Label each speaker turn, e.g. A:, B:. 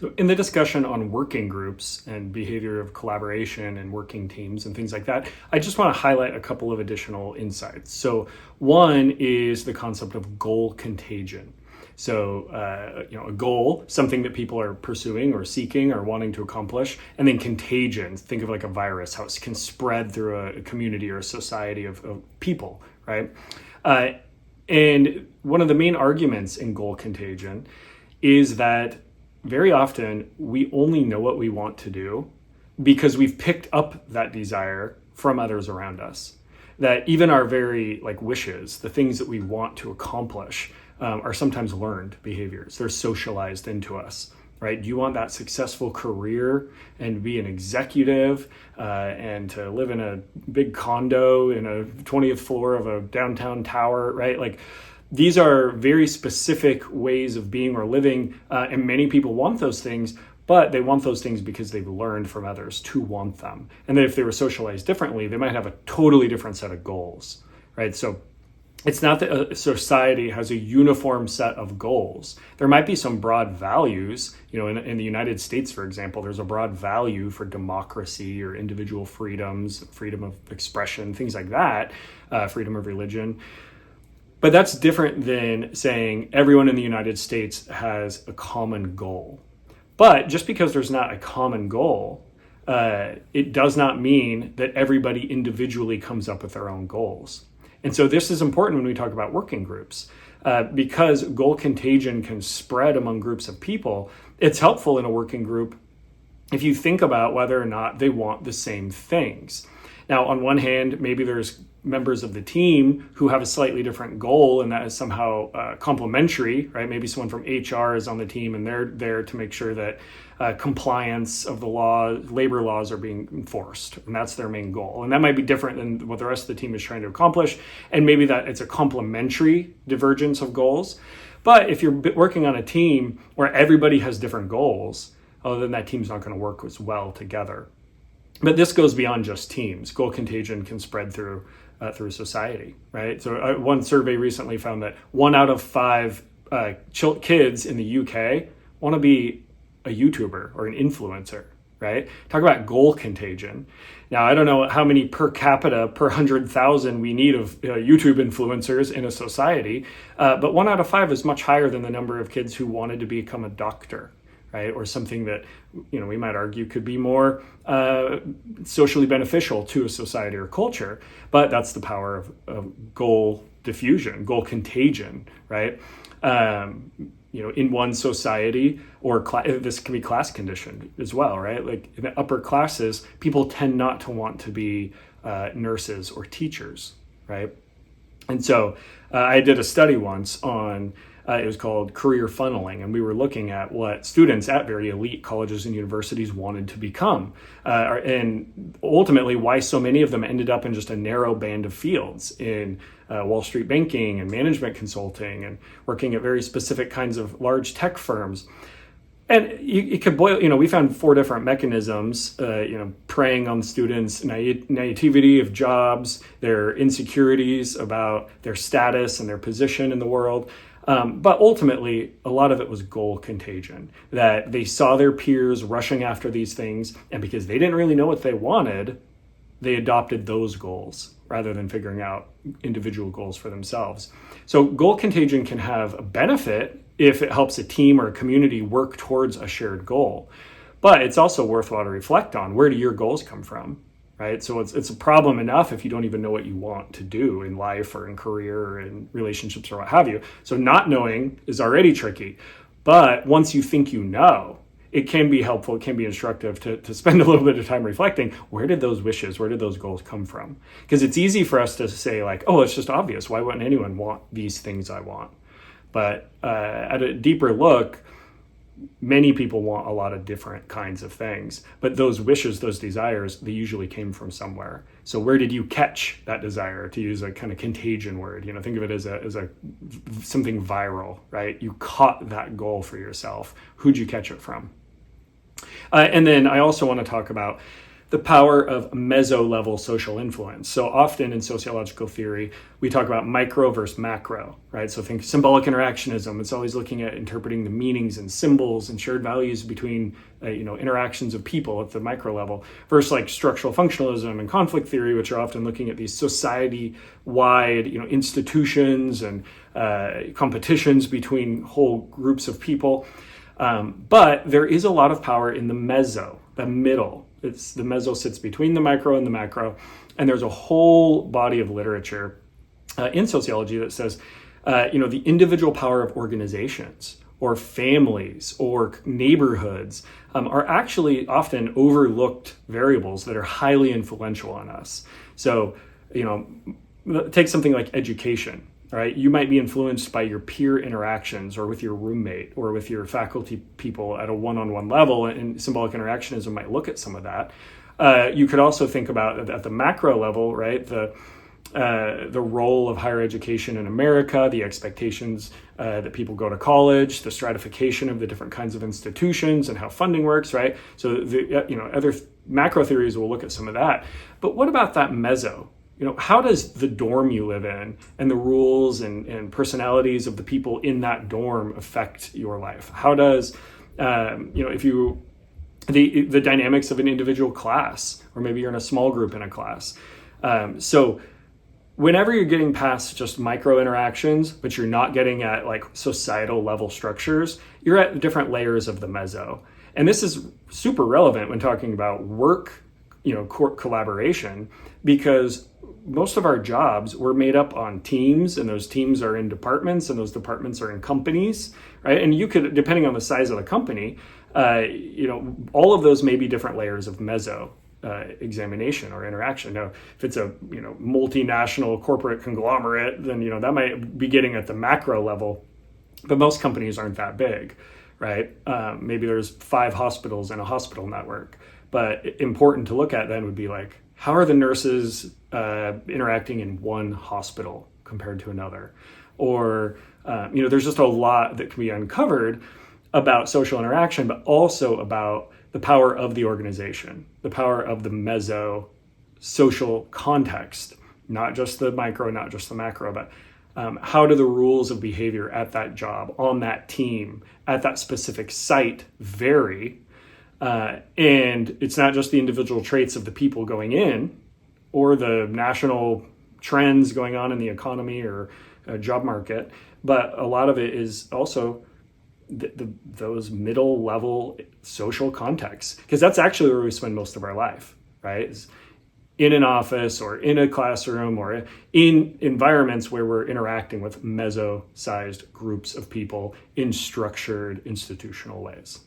A: So in the discussion on working groups and behavior of collaboration and working teams and things like that, I just want to highlight a couple of additional insights. So one is the concept of goal contagion. So, a goal, something that people are pursuing or seeking or wanting to accomplish, and then contagion, think of like a virus, how it can spread through a community or a society of people, right? And one of the main arguments in goal contagion is that very often we only know what we want to do because we've picked up that desire from others around us. That even our very wishes, the things that we want to accomplish, are sometimes learned behaviors. They're socialized into us, right? Do you want that successful career and be an executive and to live in a big condo in a 20th floor of a downtown tower, right? These are very specific ways of being or living, and many people want those things, but they want those things because they've learned from others to want them. And then if they were socialized differently, they might have a totally different set of goals, right? So it's not that a society has a uniform set of goals. There might be some broad values. In the United States, for example, there's a broad value for democracy or individual freedoms, freedom of expression, things like that, freedom of religion. But that's different than saying everyone in the United States has a common goal. But just because there's not a common goal, it does not mean that everybody individually comes up with their own goals. And so this is important when we talk about working groups, because goal contagion can spread among groups of people. It's helpful in a working group if you think about whether or not they want the same things. Now, on one hand, maybe there's members of the team who have a slightly different goal, and that is somehow complementary, right? Maybe someone from HR is on the team and they're there to make sure that compliance of the law, labor laws are being enforced, and that's their main goal. And that might be different than what the rest of the team is trying to accomplish, and maybe that it's a complementary divergence of goals. But if you're working on a team where everybody has different goals, then that team's not going to work as well together. But this goes beyond just teams. Goal contagion can spread through society, right? So one survey recently found that 1 out of 5 kids in the UK want to be a YouTuber or an influencer, right? Talk about goal contagion. Now, I don't know how many per capita per 100,000 we need of YouTube influencers in a society, but 1 out of 5 is much higher than the number of kids who wanted to become a doctor, right? Or something that, we might argue could be more socially beneficial to a society or culture, but that's the power of goal diffusion, goal contagion, right? In one society, or this can be class conditioned as well, right? Like in the upper classes, people tend not to want to be nurses or teachers, right? And so I did a study once on it was called career funneling, and we were looking at what students at very elite colleges and universities wanted to become, and ultimately why so many of them ended up in just a narrow band of fields in Wall Street banking and management consulting and working at very specific kinds of large tech firms. And it could boil, we found 4 different mechanisms, preying on students' naivety of jobs, their insecurities about their status and their position in the world. But ultimately, a lot of it was goal contagion, that they saw their peers rushing after these things, and because they didn't really know what they wanted, they adopted those goals rather than figuring out individual goals for themselves. So goal contagion can have a benefit if it helps a team or a community work towards a shared goal. But it's also worthwhile to reflect on, where do your goals come from? Right? So it's a problem enough if you don't even know what you want to do in life or in career or in relationships or what have you. So not knowing is already tricky. But once you think you know, it can be helpful, it can be instructive to spend a little bit of time reflecting, where did those wishes, where did those goals come from? Because it's easy for us to say it's just obvious. Why wouldn't anyone want these things I want? But at a deeper look, many people want a lot of different kinds of things, but those wishes, those desires, they usually came from somewhere. So where did you catch that desire, to use a kind of contagion word? Think of it as a something viral, right? You caught that goal for yourself. Who'd you catch it from? And then I also want to talk about the power of meso-level social influence. So often in sociological theory, we talk about micro versus macro, right? So think symbolic interactionism. It's always looking at interpreting the meanings and symbols and shared values between interactions of people at the micro level, versus like structural functionalism and conflict theory, which are often looking at these society-wide institutions and competitions between whole groups of people. But there is a lot of power in the meso, the middle. It's the meso sits between the micro and the macro, and there's a whole body of literature in sociology that says, the individual power of organizations or families or neighborhoods are actually often overlooked variables that are highly influential on us. So, take something like education. Right? You might be influenced by your peer interactions or with your roommate or with your faculty people at a one-on-one level, and symbolic interactionism might look at some of that. You could also think about at the macro level, right? The role of higher education in America, the expectations that people go to college, the stratification of the different kinds of institutions and how funding works, right? So other macro theories will look at some of that. But what about that meso? How does the dorm you live in and the rules and personalities of the people in that dorm affect your life? How does, the dynamics of an individual class, or maybe you're in a small group in a class. So whenever you're getting past just micro interactions, but you're not getting at like societal level structures, you're at different layers of the meso. And this is super relevant when talking about work, collaboration, because most of our jobs were made up on teams, and those teams are in departments, and those departments are in companies, right? And you could, depending on the size of the company, all of those may be different layers of meso examination or interaction. Now, if it's a multinational corporate conglomerate, then that might be getting at the macro level, but most companies aren't that big, right? Maybe there's 5 hospitals in a hospital network, but important to look at then would be like, how are the nurses interacting in one hospital compared to another? Or, there's just a lot that can be uncovered about social interaction, but also about the power of the organization, the power of the meso social context, not just the micro, not just the macro, but how do the rules of behavior at that job, on that team, at that specific site vary? And it's not just the individual traits of the people going in or the national trends going on in the economy or job market, but a lot of it is also those middle level social contexts, because that's actually where we spend most of our life, right? Is in an office or in a classroom or in environments where we're interacting with meso-sized groups of people in structured institutional ways.